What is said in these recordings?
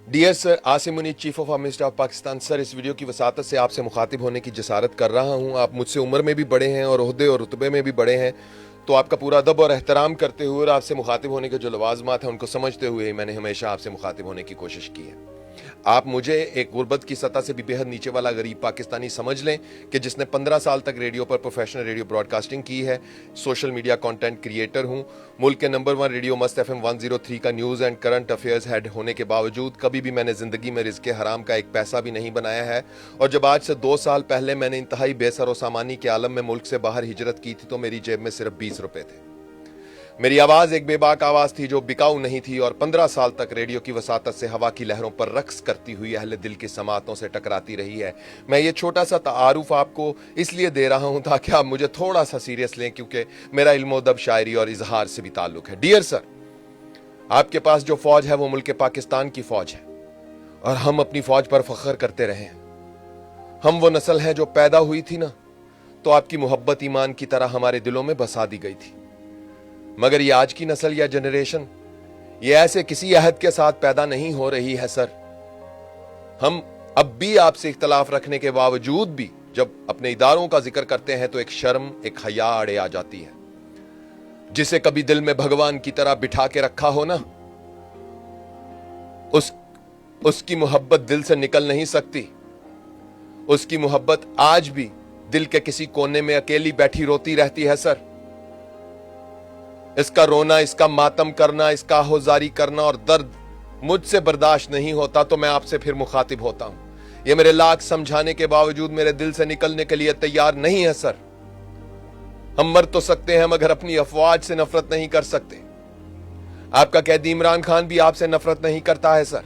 Dear sir, Asim Munir, chief of army staff Pakistan. Sir, इस video की वसातत से आपसे मुखातिब होने की जसारत कर रहा हूँ। आप मुझसे उम्र में भी बड़े हैं और ओहदे और रुतबे में भी बड़े हैं, तो आपका पूरा अदब और एहतराम करते हुए और आपसे मुखातिब होने के जो लवाजमात हैं उनको समझते हुए ही मैंने हमेशा आपसे मुखातिब होने की कोशिश की है। आप मुझे एक गुर्बत की सतह से भी बेहद नीचे वाला गरीब पाकिस्तानी समझ लें कि जिसने 15 साल तक रेडियो पर प्रोफेशनल रेडियो ब्रॉडकास्टिंग की है। सोशल मीडिया कंटेंट क्रिएटर हूं। मुल्क के नंबर 1 रेडियो मस्त FM 103 का news and current affairs head होने के बावजूद कभी भी मैंने ज़िंदगी में रिज़्क़े हराम का एक पैसा भी नहीं बनाया है। और जब आज से 2 साल पहले मैंने इंतहाई बेसर व सामानी के आलम में मुल्क से बाहर हिजरत की थी तो मेरी जेब में सिर्फ 20 रुपए थे। मेरी आवाज एक बेबाक आवाज थी जो बिकाऊ नहीं थी और 15 साल तक रेडियो की वसातत से हवा की लहरों पर रक्स करती हुई अहले दिल की समातों से टकराती रही है। मैं ये छोटा सा तारुफ आपको इसलिए दे रहा हूं ताकि आप मुझे थोड़ा सा सीरियस लें, क्योंकि मेरा इल्मोदब, शायरी और इजहार से भी ताल्लुक है। डियर सर, आपके पास जो फौज है वो मुल्क पाकिस्तान की फौज है और हम अपनी फौज पर फख्र करते रहे हैं। हम वो नस्ल है जो पैदा हुई थी ना तो आपकी मोहब्बत ईमान की तरह हमारे दिलों में बसा दी गई थी, मगर ये आज की नस्ल या जनरेशन ये ऐसे किसी अहद के साथ पैदा नहीं हो रही है। सर, हम अब भी आपसे इख्तलाफ रखने के बावजूद भी जब अपने इदारों का जिक्र करते हैं तो एक शर्म, एक हया अड़े आ जाती है। जिसे कभी दिल में भगवान की तरह बिठा के रखा हो ना, उसकी मोहब्बत दिल से निकल नहीं सकती। उसकी मोहब्बत आज भी दिल के किसी कोने में अकेली बैठी रोती रहती है। सर, इसका रोना, इसका मातम करना, इसका आहोजारी करना और दर्द मुझसे बर्दाश्त नहीं होता तो मैं आपसे फिर मुखातिब होता हूं। ये मेरे लाख समझाने के बावजूद मेरे दिल से निकलने के लिए तैयार नहीं है। सर, हम मर तो सकते हैं मगर अपनी अफवाज से नफरत नहीं कर सकते। आपका कैदी इमरान खान भी आपसे नफरत नहीं करता है। सर,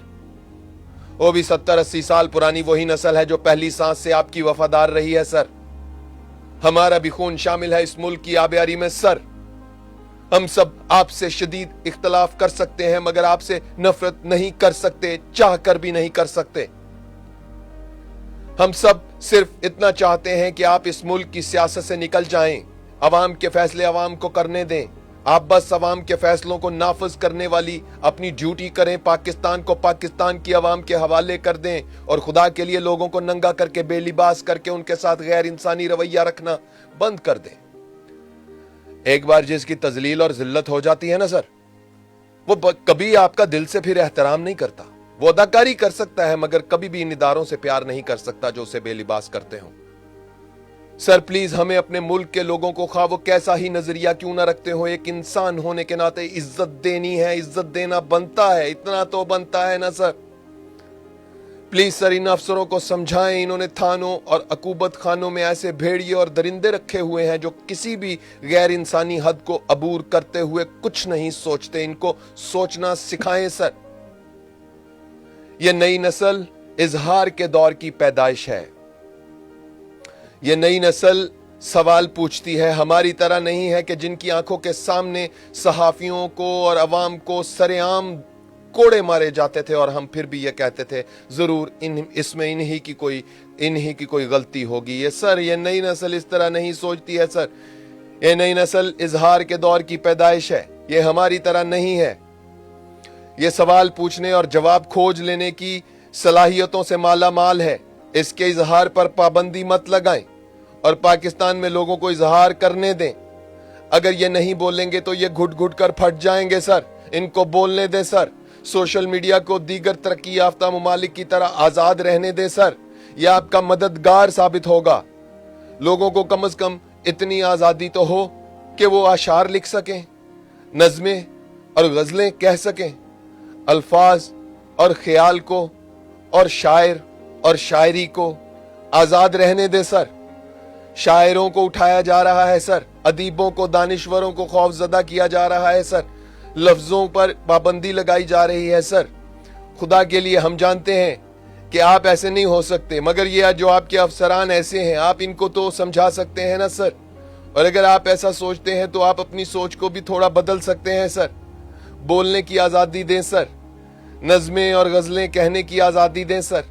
वो भी 70-80 साल पुरानी वही नस्ल है जो पहली सांस से आपकी वफादार रही है। सर, हमारा भी खून शामिल है इस मुल्क की आबियारी में। सर, हम सब आपसे शदीद इख्तलाफ कर सकते हैं मगर आपसे नफरत नहीं कर सकते, चाह कर भी नहीं कर सकते। हम सब सिर्फ इतना चाहते हैं कि आप इस मुल्क की सियासत से निकल जाएं, अवाम के फैसले अवाम को करने दें। आप बस अवाम के फैसलों को नाफिज करने वाली अपनी ड्यूटी करें, पाकिस्तान को पाकिस्तान की अवाम के हवाले कर दें और खुदा के लिए लोगों को नंगा करके, बेलिबास करके उनके साथ गैर इंसानी रवैया रखना बंद कर दें। एक बार जिसकी तजलील और जिल्लत हो जाती है ना सर, वो कभी आपका दिल से फिर एहतराम नहीं करता। वो अदाकारी कर सकता है मगर कभी भी इन इदारों से प्यार नहीं कर सकता जो उसे बेलिबास करते हो। सर, प्लीज हमें अपने मुल्क के लोगों को, खा वो कैसा ही नजरिया क्यों ना रखते हो, एक इंसान होने के नाते इज्जत देनी है, इज्जत देना बनता है, इतना तो बनता है ना सर। प्लीज सर, इन अफसरों को समझाएं। इन्होंने थानों और अकूबत खानों में ऐसे भेड़िए और दरिंदे रखे हुए हैं जो किसी भी गैर इंसानी हद को अबूर करते हुए कुछ नहीं सोचते। इनको सोचना सिखाएं सर। यह नई नस्ल इजहार के दौर की पैदाइश है। यह नई नस्ल सवाल पूछती है, हमारी तरह नहीं है कि जिनकी आंखों के सामने सहाफियों को और अवाम को सरेआम कोड़े मारे जाते थे और हम फिर भी ये कहते थे जरूर इसमें इन्हीं की कोई गलती होगी। ये सर, ये नई नस्ल इस तरह नहीं सोचती है। सर, ये नई नस्ल इजहार के दौर की पैदाइश है। ये हमारी तरह नहीं है। ये सवाल पूछने और जवाब खोज लेने की सलाहियतों से माला माल है। इसके इजहार पर पाबंदी मत लगाएं और पाकिस्तान में लोगों को इजहार करने दें। अगर ये नहीं बोलेंगे तो ये घुट घुट कर फट जाएंगे। सर, इनको बोलने दें। सर, सोशल मीडिया को दीगर तरक्की याफ्ता ममालिक की तरह आजाद रहने दे। सर, यह आपका मददगार साबित होगा। लोगों को कम से कम इतनी आजादी तो हो कि वो आशार लिख सकें, नज़में और गजलें कह सकें, अल्फाज और ख्याल को और शायर और शायरी को आजाद रहने दे। सर, शायरों को उठाया जा रहा है। सर, अदीबों को, दानिश्वरों को खौफजदा किया जा रहा है। सर, लफ्जों पर पाबंदी लगाई जा रही है। सर, खुदा के लिए हम जानते हैं कि आप ऐसे नहीं हो सकते, मगर ये जो आपके अफसरान ऐसे हैं, आप इनको तो समझा सकते हैं ना सर। और अगर आप ऐसा सोचते हैं तो आप अपनी सोच को भी थोड़ा बदल सकते हैं। सर, बोलने की आज़ादी दें। सर, नज़में और गज़लें कहने की आज़ादी दें। सर,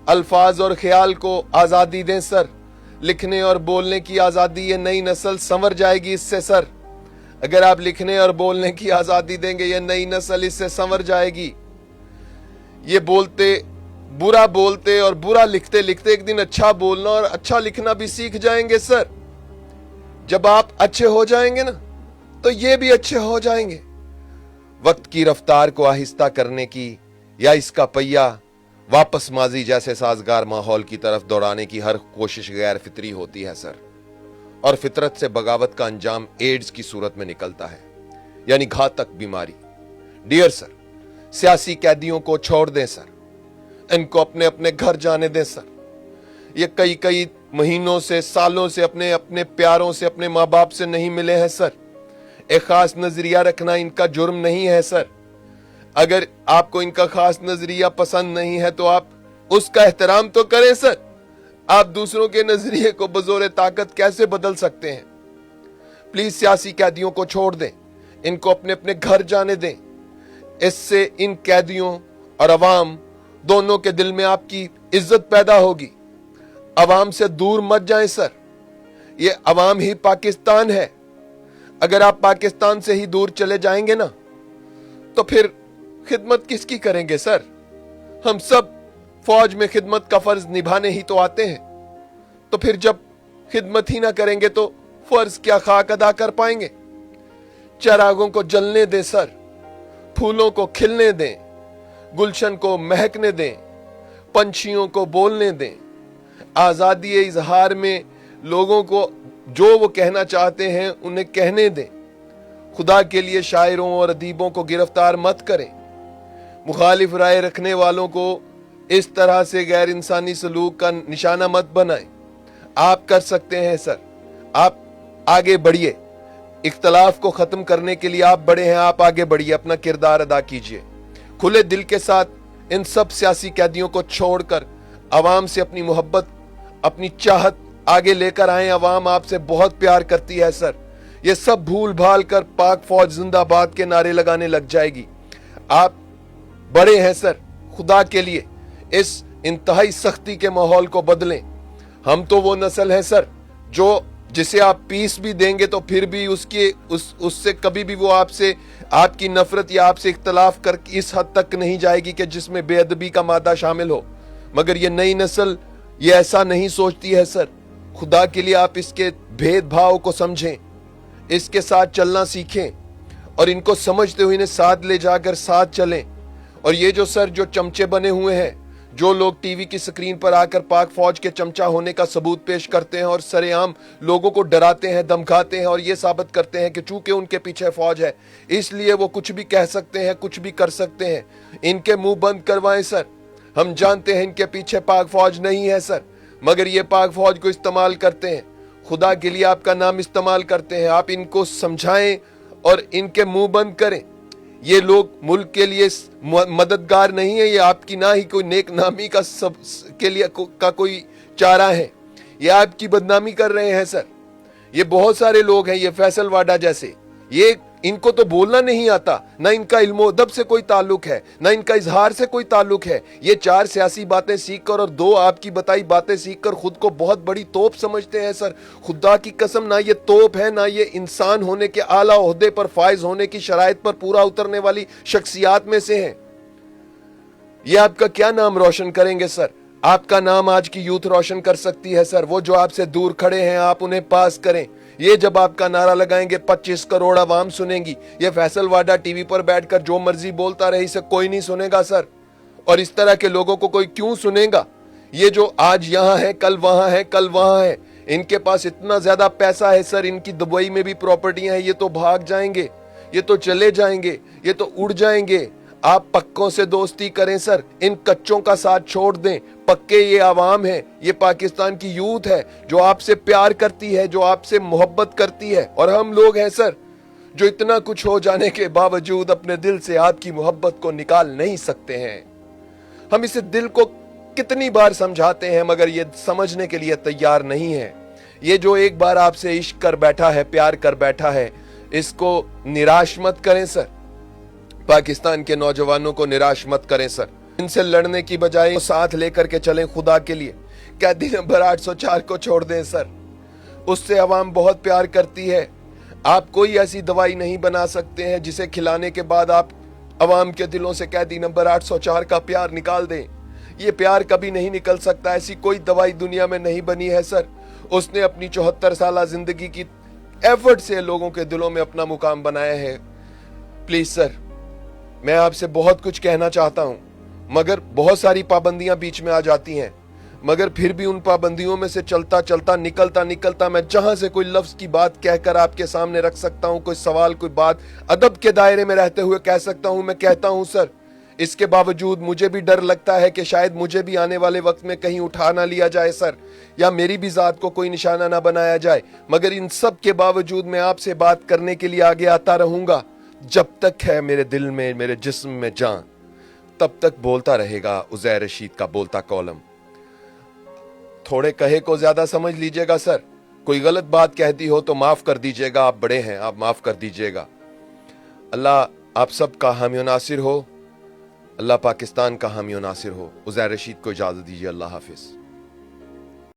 अल्फाज और ख्याल को आज़ादी दें। सर, लिखने और बोलने की आज़ादी, ये नई नस्ल संवर जाएगी इससे। सर, अगर आप लिखने और बोलने की आजादी देंगे ये नई नस्ल इससे संवर जाएगी। ये बोलते, बुरा बोलते और बुरा लिखते लिखते एक दिन अच्छा बोलना और अच्छा लिखना भी सीख जाएंगे सर। जब आप अच्छे हो जाएंगे ना तो ये भी अच्छे हो जाएंगे। वक्त की रफ्तार को आहिस्ता करने की या इसका पहिया वापस माजी जैसे साजगार माहौल की तरफ दौड़ाने की हर कोशिश गैर फितरी होती है सर, और फितरत से बगावत का अंजाम एड्स की सूरत में निकलता है, यानी घातक बीमारी। डियर सर, सियासी कैदियों को छोड़ दें सर, इनको अपने अपने घर जाने दें सर। ये कई कई महीनों से, सालों से अपने अपने प्यारों से, अपने माँ बाप से नहीं मिले हैं सर। एक खास नजरिया रखना इनका जुर्म नहीं है सर। अगर आपको इनका खास नजरिया पसंद नहीं है तो आप उसका एहतराम तो करें सर। आप दूसरों के नजरिए को बजोरे ताकत कैसे बदल सकते हैं? प्लीज सियासी कैदियों को छोड़ दें, इनको अपने अपने घर जाने दें। इससे इन कैदियों और अवाम दोनों के दिल में आपकी इज्जत पैदा होगी। अवाम से दूर मत जाएं सर, ये अवाम ही पाकिस्तान है। अगर आप पाकिस्तान से ही दूर चले जाएंगे ना तो फिर खिदमत किसकी करेंगे सर? हम सब फौज में खिदमत का फर्ज निभाने ही तो आते हैं, तो फिर जब खिदमत ही ना करेंगे तो फर्ज क्या खाक अदा कर पाएंगे? चिरागों को जलने दें सर, फूलों को खिलने दें, गुलशन को महकने दें, पंछियों को बोलने दें। आजादी इजहार में लोगों को जो वो कहना चाहते हैं उन्हें कहने दें। खुदा के लिए शायरों और अदीबों को गिरफ्तार मत करें। मुखालिफ राय रखने वालों को इस तरह से गैर इंसानी सलूक का निशाना मत बनाएं। आप कर सकते हैं सर, आप आगे बढ़िए। इख्तलाफ को खत्म करने के लिए आप बड़े हैं, आप आगे बढ़िए, अपना किरदार अदा कीजिए। खुले दिल के साथ इन सब सियासी कैदियों को छोड़कर अवाम से अपनी मोहब्बत, अपनी चाहत आगे लेकर आए। अवाम आपसे बहुत प्यार करती है सर। ये सब भूल भाल कर पाक फौज जिंदाबाद के नारे लगाने लग जाएगी। आप बड़े हैं सर, खुदा के लिए इस इंतहाई सख्ती के माहौल को बदलें। हम तो वो नस्ल है सर जो जिसे आप पीस भी देंगे तो फिर भी उससे कभी भी वो आपसे, आपकी नफरत या आपसे इख्तलाफ कर इस हद तक नहीं जाएगी कि जिसमें बेअदबी का मादा शामिल हो। मगर ये नई नस्ल ये ऐसा नहीं सोचती है सर। खुदा के लिए आप इसके भेदभाव को समझें, इसके साथ चलना सीखें और इनको समझते हुए इन्हें साथ ले जाकर साथ चलें। और ये जो सर जो चमचे बने हुए हैं, जो लोग टीवी की स्क्रीन पर आकर पाक फौज के चमचा होने का सबूत पेश करते हैं और सरेआम लोगों को डराते हैं, धमकाते हैं और ये साबित करते हैं कि चूंकि उनके पीछे फौज है इसलिए वो कुछ भी कह सकते हैं, कुछ भी कर सकते हैं, इनके मुंह बंद करवाएं सर। हम जानते हैं इनके पीछे पाक फौज नहीं है सर, मगर ये पाक फौज को इस्तेमाल करते हैं। खुदा के लिए आपका नाम इस्तेमाल करते हैं। आप इनको समझाएं और इनके मुंह बंद करें। ये लोग मुल्क के लिए मददगार नहीं है, ये आपकी ना ही कोई नेक नामी का सब के लिए का कोई चारा है। ये आपकी बदनामी कर रहे हैं सर। ये बहुत सारे लोग हैं, ये फैसल वाडा जैसे, ये इनको तो बोलना नहीं आता, ना इनका इल्मो अदब से कोई ताल्लुक है, ना इनका इजहार से कोई ताल्लुक है। ये 4 सियासी बातें सीखकर और 2 आपकी बताई बातें सीखकर खुद को बहुत बड़ी तोप समझते हैं सर। खुदा की कसम, ना ये तोप है, ना ये इंसान होने के आला ओहदे पर फाइज होने की शराइत पर पूरा उतरने वाली शख्सियात में से हैं। ये आपका क्या नाम रोशन करेंगे सर? आपका नाम आज की यूथ रोशन कर सकती है सर। वो जो आपसे दूर खड़े हैं आप उन्हें पास करें। ये जब आपका नारा लगाएंगे 25 करोड़ आवाम सुनेंगी। ये फैसल वाडा टीवी पर बैठकर जो मर्जी बोलता रहे, इसे कोई नहीं सुनेगा सर। और इस तरह के लोगों को कोई क्यों सुनेगा? ये जो आज यहाँ है, कल वहां है, कल वहां है, इनके पास इतना ज्यादा पैसा है सर, इनकी दुबई में भी प्रॉपर्टियां हैं, ये तो भाग जाएंगे, ये तो चले जाएंगे, ये तो उड़ जाएंगे। आप पक्कों से दोस्ती करें सर, इन कच्चों का साथ छोड़ दें। पक्के ये आवाम है, ये पाकिस्तान की यूथ है जो आपसे प्यार करती है, जो आपसे मोहब्बत करती है। और हम लोग हैं सर जो इतना कुछ हो जाने के बावजूद अपने दिल से आपकी मोहब्बत को निकाल नहीं सकते हैं। हम इसे दिल को कितनी बार समझाते हैं मगर ये समझने के लिए तैयार नहीं है। ये जो एक बार आपसे इश्क कर बैठा है, प्यार कर बैठा है, इसको निराश मत करें सर। पाकिस्तान के नौजवानों को निराश मत करें सर। इनसे लड़ने की बजाय साथ लेकर के चलें खुदा के लिए। कैदी नंबर 804 को छोड़ दें सर, उससे अवाम बहुत प्यार करती है। आप कोई ऐसी दवाई नहीं बना सकते हैं जिसे खिलाने के बाद आप عوام کے دلوں سے قیدی نمبر 804 کا پیار نکال دیں. یہ پیار کبھی نہیں نکل سکتا. ایسی کوئی دوائی دنیا میں نہیں بنی ہے سر. اس نے اپنی 74 سالہ زندگی کی ایفرٹ سے لوگوں کے دلوں میں اپنا مقام بنایا ہے. پلیز سر, میں آپ سے بہت کچھ کہنا چاہتا ہوں, مگر بہت ساری پابندیاں بیچ میں آ جاتی ہیں. مگر پھر بھی ان پابندیوں میں سے چلتا چلتا نکلتا میں جہاں سے کوئی لفظ کی بات کہہ کر آپ کے سامنے رکھ سکتا ہوں, کوئی سوال, کوئی بات ادب کے دائرے میں رہتے ہوئے کہہ سکتا ہوں, میں کہتا ہوں سر. اس کے باوجود مجھے بھی ڈر لگتا ہے کہ شاید مجھے بھی آنے والے وقت میں کہیں اٹھا نہ لیا جائے سر, یا میری بھی ذات کو کوئی نشانہ نہ بنایا جائے. مگر ان سب کے باوجود میں آپ سے بات کرنے کے لیے آگے آتا رہوں گا. جب تک ہے میرے دل میں, میرے جسم میں جان, تب تک بولتا رہے گا عزیر رشید کا بولتا کالم. تھوڑے کہے کو زیادہ سمجھ لیجئے گا سر. کوئی غلط بات کہتی ہو تو معاف کر دیجئے گا, آپ بڑے ہیں, آپ معاف کر دیجئے گا. اللہ آپ سب کا حامی و ناصر ہو. اللہ پاکستان کا حامی و ناصر ہو. عزیر رشید کو اجازت دیجئے. اللہ حافظ.